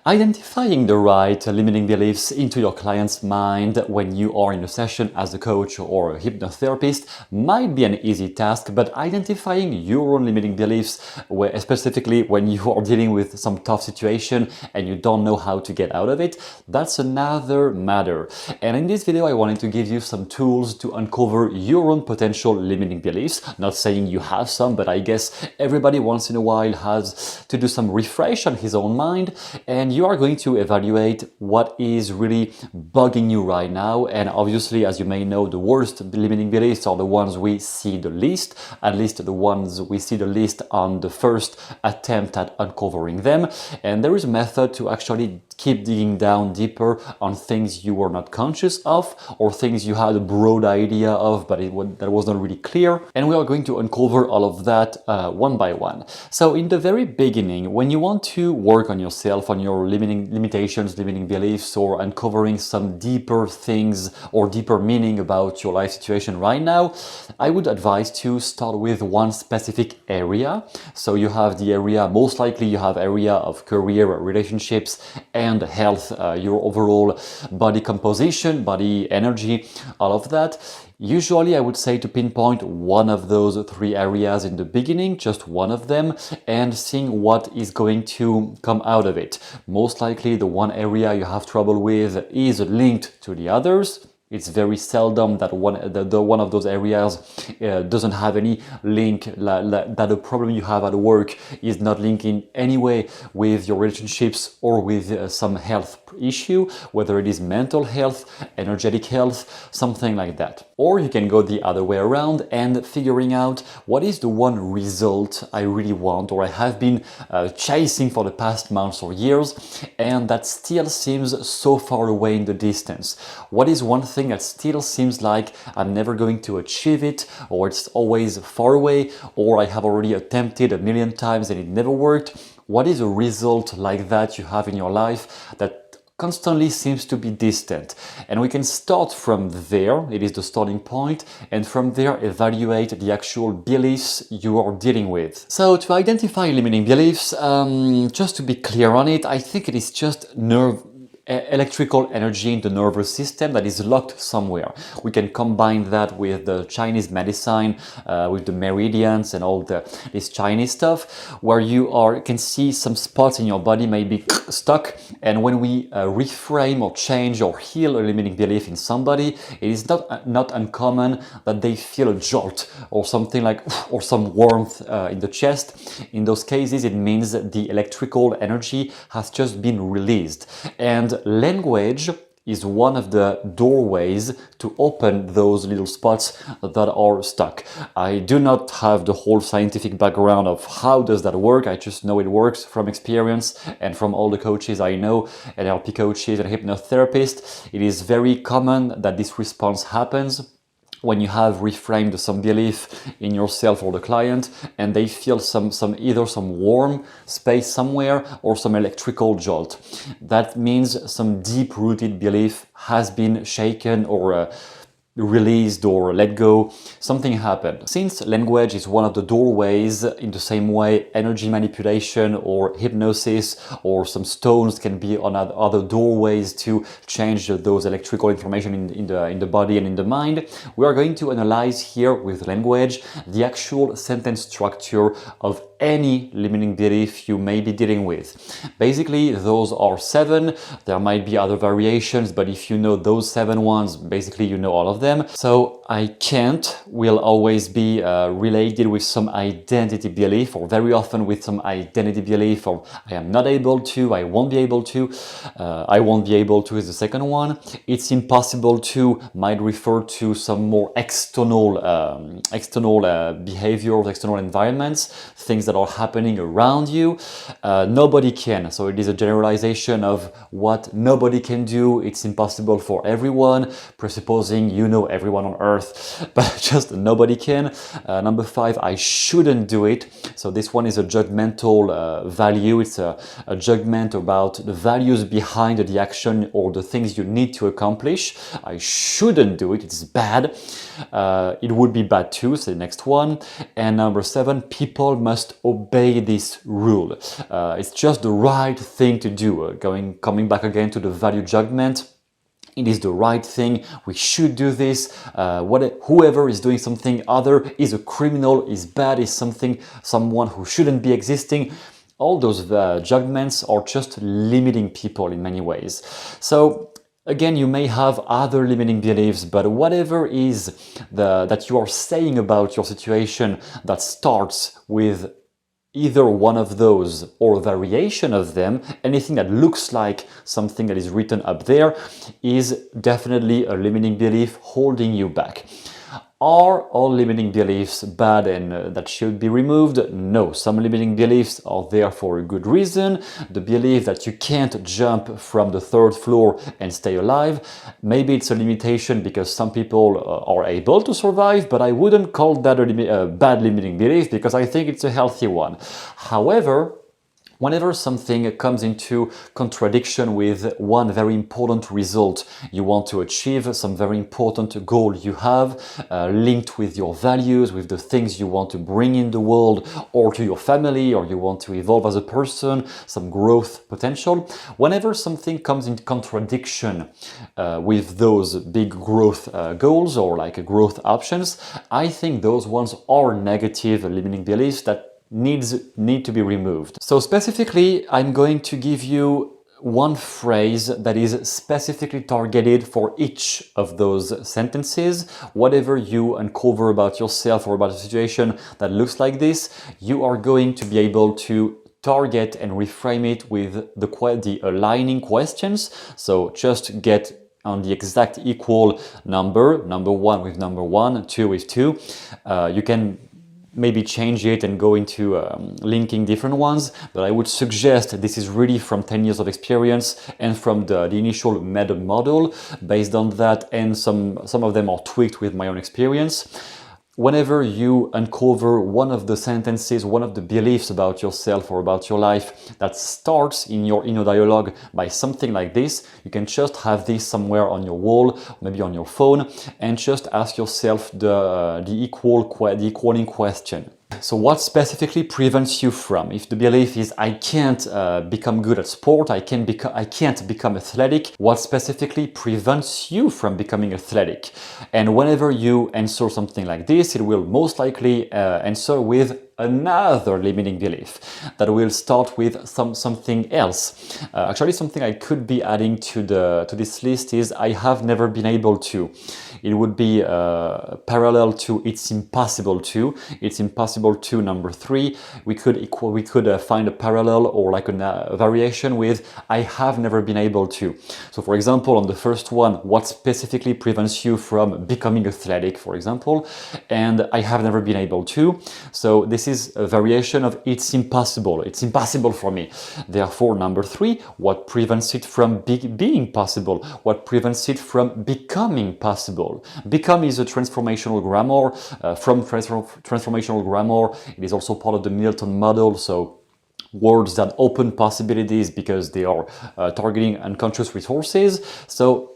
Identifying the right limiting beliefs into your client's mind when you are in a session as a coach or a hypnotherapist might be an easy task, but identifying your own limiting beliefs, specifically when you are dealing with some tough situation and you don't know how to get out of it, that's another matter. And in this video, I wanted to give you some tools to uncover your own potential limiting beliefs. Not saying you have some, but I guess everybody once in a while has to do some refresh on his own mind, and you are going to evaluate what is really bugging you right now. And obviously, as you may know, the worst limiting beliefs are the ones we see the least, at least the ones we see the least on the first attempt at uncovering them. And there is a method to actually keep digging down deeper on things you were not conscious of, or things you had a broad idea of, but that was not really clear. And we are going to uncover all of that one by one. So in the very beginning, when you want to work on yourself, on your limitations, limiting beliefs, or uncovering some deeper things or deeper meaning about your life situation right now, I would advise to start with one specific area. So you have the area, most likely you have area of career, relationships, and health, your overall body composition, body energy, all of that. Usually I would say to pinpoint one of those three areas in the beginning, just one of them, and seeing what is going to come out of it. Most likely the one area you have trouble with is linked to the others. It's very seldom that one of those areas doesn't have any link, that the problem you have at work is not linked in any way with your relationships or with some health issue, whether it is mental health, energetic health, something like that. Or you can go the other way around and figuring out what is the one result I really want, or I have been chasing for the past months or years, and that still seems so far away in the distance. What is one thing that still seems like I'm never going to achieve it, or it's always far away, or I have already attempted a million times and it never worked? What is a result like that you have in your life that constantly seems to be distant? And we can start from there. It is the starting point, and from there evaluate the actual beliefs you are dealing with. So to identify limiting beliefs, just to be clear on it, I think it is just electrical energy in the nervous system that is locked somewhere. We can combine that with the Chinese medicine, with the meridians and all this Chinese stuff, where you can see some spots in your body may be stuck. And when we reframe or change or heal a limiting belief in somebody, it is not uncommon that they feel a jolt or something like, or some warmth in the chest. In those cases, it means that the electrical energy has just been released. And language is one of the doorways to open those little spots that are stuck. I do not have the whole scientific background of how does that work. I just know it works from experience and from all the coaches I know, NLP coaches and hypnotherapists. It is very common that this response happens when you have reframed some belief in yourself or the client, and they feel either some warm space somewhere or some electrical jolt. That means some deep-rooted belief has been shaken or released or let go. Something happened. Since language is one of the doorways, in the same way energy manipulation or hypnosis or some stones can be on other doorways to change those electrical information in the body and in the mind, we are going to analyze here with language the actual sentence structure of any limiting belief you may be dealing with. Basically, those are 7. There might be other variations, but if you know those 7 ones, basically you know all of them. So I can't will always be related with some identity belief, or very often with some identity belief, or I am not able to, I won't be able to, I won't be able to is the second one. It's impossible to might refer to some more external behaviors, external environments, things that are happening around you. Nobody can. So it is a generalization of what nobody can do. It's impossible for everyone, presupposing you know everyone on earth earth, but just nobody can. Number 5, I shouldn't do it. So this one is a judgmental value. It's a judgment about the values behind the action or the things you need to accomplish. I shouldn't do it. It's bad. It would be bad too. So the next one. And number 7, people must obey this rule. It's just the right thing to do. Coming back again to the value judgment. It is the right thing. We should do this. Whoever is doing something other is a criminal, is bad, is someone who shouldn't be existing. All those judgments are just limiting people in many ways. So again, you may have other limiting beliefs, but whatever is that you are saying about your situation that starts with either one of those or a variation of them, anything that looks like something that is written up there is definitely a limiting belief holding you back. Are all limiting beliefs bad and that should be removed? No, some limiting beliefs are there for a good reason. The belief that you can't jump from the 3rd floor and stay alive, maybe it's a limitation because some people are able to survive, but I wouldn't call that a bad limiting belief because I think it's a healthy one. However, whenever something comes into contradiction with one very important result you want to achieve, some very important goal you have, linked with your values, with the things you want to bring in the world or to your family, or you want to evolve as a person, some growth potential, whenever something comes into contradiction with those big growth goals or like growth options, I think those ones are negative limiting beliefs that need to be removed. So specifically, I'm going to give you one phrase that is specifically targeted for each of those sentences. Whatever you uncover about yourself or about a situation that looks like this, you are going to be able to target and reframe it with the aligning questions. So just get on the exact equal number 1 with number 1, 2 with 2. You can maybe change it and go into linking different ones, but I would suggest this is really from 10 years of experience and from the initial meta model. Based on that, and some of them are tweaked with my own experience. Whenever you uncover one of the sentences, one of the beliefs about yourself or about your life that starts in your inner dialogue by something like this, you can just have this somewhere on your wall, maybe on your phone, and just ask yourself the equaling question. So what specifically prevents you from? If the belief is I can't become good at sport, I can't become athletic, what specifically prevents you from becoming athletic? And whenever you answer something like this, it will most likely answer with another limiting belief that will start with something else. Actually, something I could be adding to this list is I have never been able to. It would be parallel to it's impossible to. It's impossible to number 3. We could find a parallel or like a variation with I have never been able to. So for example, on the first one, what specifically prevents you from becoming athletic, for example, and I have never been able to. So this is a variation of it's impossible. It's impossible for me. Therefore, number 3, what prevents it from being possible? What prevents it from becoming possible? Become is a transformational grammar. From transformational grammar, it is also part of the Milton model. So words that open possibilities because they are targeting unconscious resources. So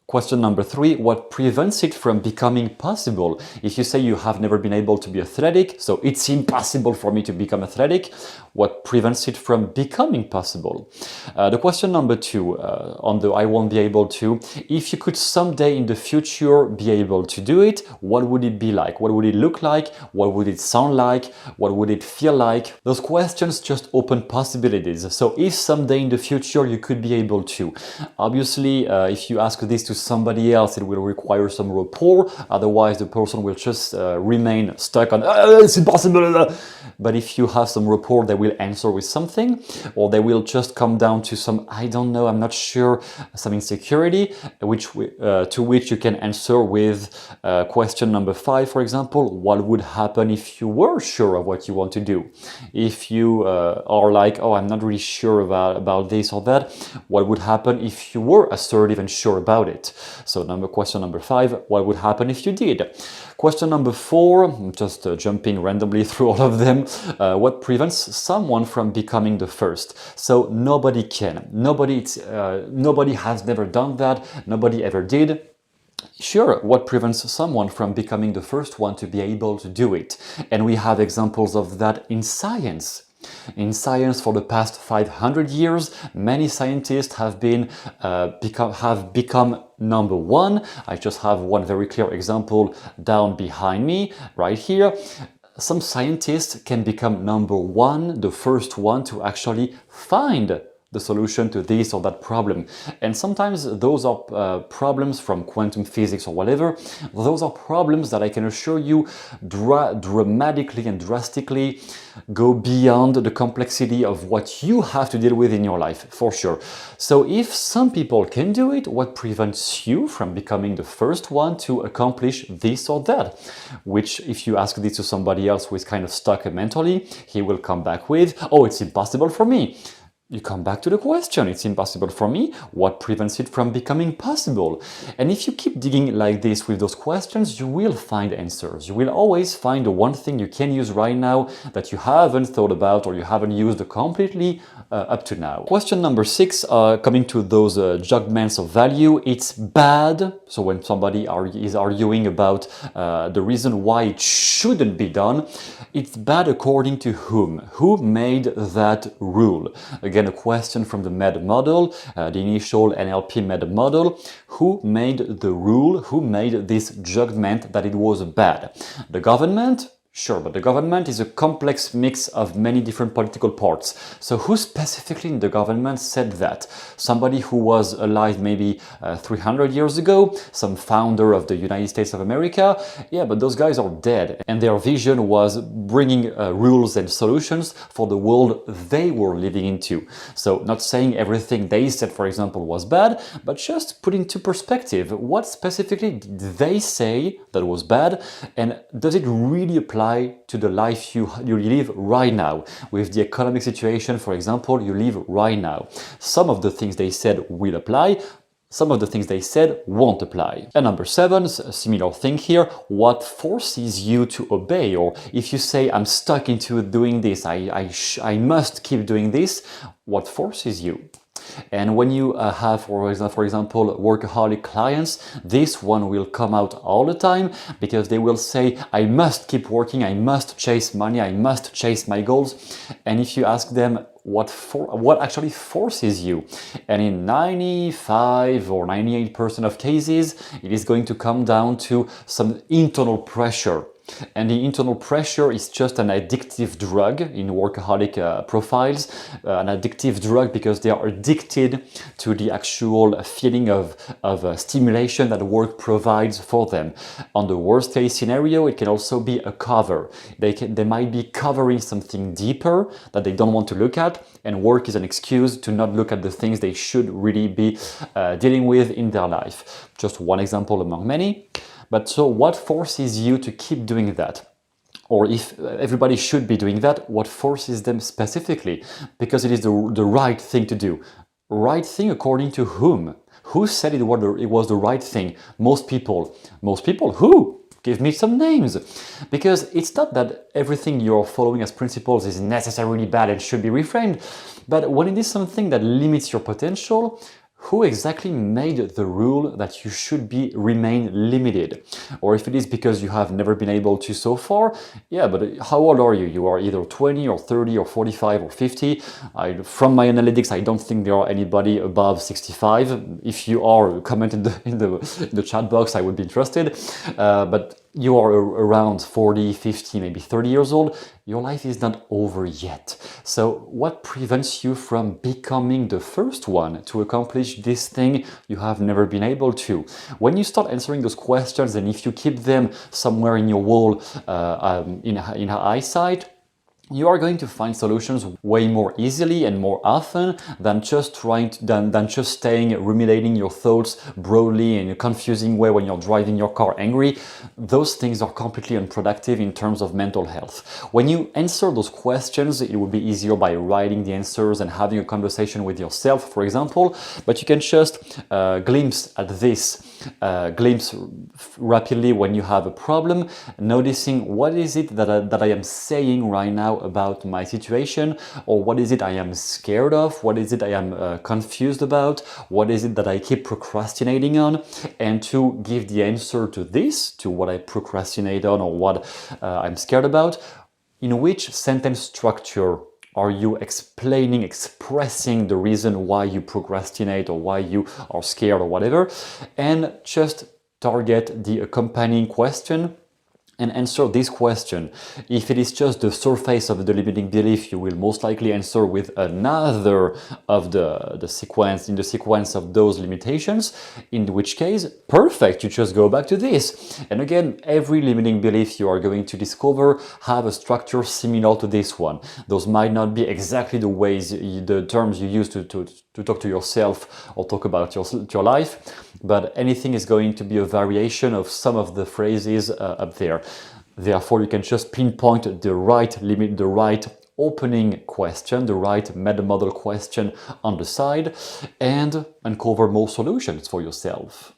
question number 3, what prevents it from becoming possible? If you say you have never been able to be athletic, so it's impossible for me to become athletic, what prevents it from becoming possible? The question number 2, on the I won't be able to, if you could someday in the future be able to do it, what would it be like? What would it look like? What would it sound like? What would it feel like? Those questions just open possibilities. So if someday in the future you could be able to, obviously if you ask this to somebody else, it will require some rapport. Otherwise, the person will just remain stuck on it's impossible. but if you have some rapport, they will answer with something, or they will just come down to some, I don't know, I'm not sure, some insecurity, to which you can answer with question number 5, for example. What would happen if you were sure of what you want to do? If you are like, oh, I'm not really sure about this or that, what would happen if you were assertive and sure about it? So question number 5, what would happen if you did? Question number 4, just jumping randomly through all of them, what prevents someone from becoming the first? So nobody can. Nobody has never done that. Nobody ever did. Sure, what prevents someone from becoming the first one to be able to do it? And we have examples of that in science. In science, for the past 500 years, many scientists have become number one. I just have one very clear example down behind me, right here. Some scientists can become number one, the first one to actually find the solution to this or that problem. And sometimes those are problems from quantum physics or whatever. Those are problems that I can assure you dramatically and drastically go beyond the complexity of what you have to deal with in your life, for sure. So if some people can do it, what prevents you from becoming the first one to accomplish this or that? Which, if you ask this to somebody else who is kind of stuck mentally, he will come back with, oh, it's impossible for me. You come back to the question, it's impossible for me. What prevents it from becoming possible? And if you keep digging like this with those questions, you will find answers. You will always find the one thing you can use right now that you haven't thought about or you haven't used completely up to now. Question number 6, coming to those judgments of value, it's bad. So when somebody is arguing about the reason why it shouldn't be done, it's bad according to whom? Who made that rule? Again, a question from the MED model, the initial NLP MED model. Who made the rule? Who made this judgment that it was bad? The government? Sure, but the government is a complex mix of many different political parts. So who specifically in the government said that? Somebody who was alive maybe 300 years ago? Some founder of the United States of America? Yeah, but those guys are dead. And their vision was bringing rules and solutions for the world they were living into. So not saying everything they said, for example, was bad, but just put into perspective, what specifically did they say that was bad? And does it really apply to the life you live right now? With the economic situation, for example, you live right now. Some of the things they said will apply, some of the things they said won't apply. And number 7, a similar thing here, what forces you to obey? Or if you say, I'm stuck into doing this, I must keep doing this, what forces you? And when you have, for example, workaholic clients, this one will come out all the time because they will say, I must keep working, I must chase money, I must chase my goals. And if you ask them, what actually forces you? And in 95 or 98% of cases, it is going to come down to some internal pressure. And the internal pressure is just an addictive drug in workaholic profiles, an addictive drug because they are addicted to the actual feeling of stimulation that work provides for them. On the worst case scenario, it can also be a cover. They might be covering something deeper that they don't want to look at, and work is an excuse to not look at the things they should really be dealing with in their life. Just one example among many. But so what forces you to keep doing that? Or if everybody should be doing that, what forces them specifically? Because it is the right thing to do. Right thing according to whom? Who said it was the right thing? Most people. Most people? Who? Give me some names. Because it's not that everything you're following as principles is necessarily bad and should be reframed, but when it is something that limits your potential, who exactly made the rule that you should remain limited? Or if it is because you have never been able to so far, yeah, but how old are you? You are either 20 or 30 or 45 or 50. From my analytics, I don't think there are anybody above 65. If you are, comment in the chat box, I would be interested. But you are around 40, 50, maybe 30 years old, your life is not over yet. So what prevents you from becoming the first one to accomplish this thing you have never been able to? When you start answering those questions, and if you keep them somewhere in your wall, in eyesight, you are going to find solutions way more easily and more often than just staying ruminating your thoughts broadly in a confusing way when you're driving your car angry. Those things are completely unproductive in terms of mental health. When you answer those questions, it would be easier by writing the answers and having a conversation with yourself, for example, but you can just glimpse rapidly when you have a problem, noticing what is it that I am saying right now about my situation, or what is it I am scared of, what is it I am confused about, what is it that I keep procrastinating on, and to give the answer to this, to what I procrastinate on or what I'm scared about. In which sentence structure are you expressing the reason why you procrastinate or why you are scared or whatever, and just target the accompanying question and answer this question. If it is just the surface of the limiting belief, you will most likely answer with another of the sequence of those limitations, in which case, perfect, you just go back to this. And again, every limiting belief you are going to discover have a structure similar to this one. Those might not be exactly the ways, the terms you use to talk to yourself or talk about your life, but anything is going to be a variation of some of the phrases up there. Therefore, you can just pinpoint the right limit, the right opening question, the right meta model question on the side, and uncover more solutions for yourself.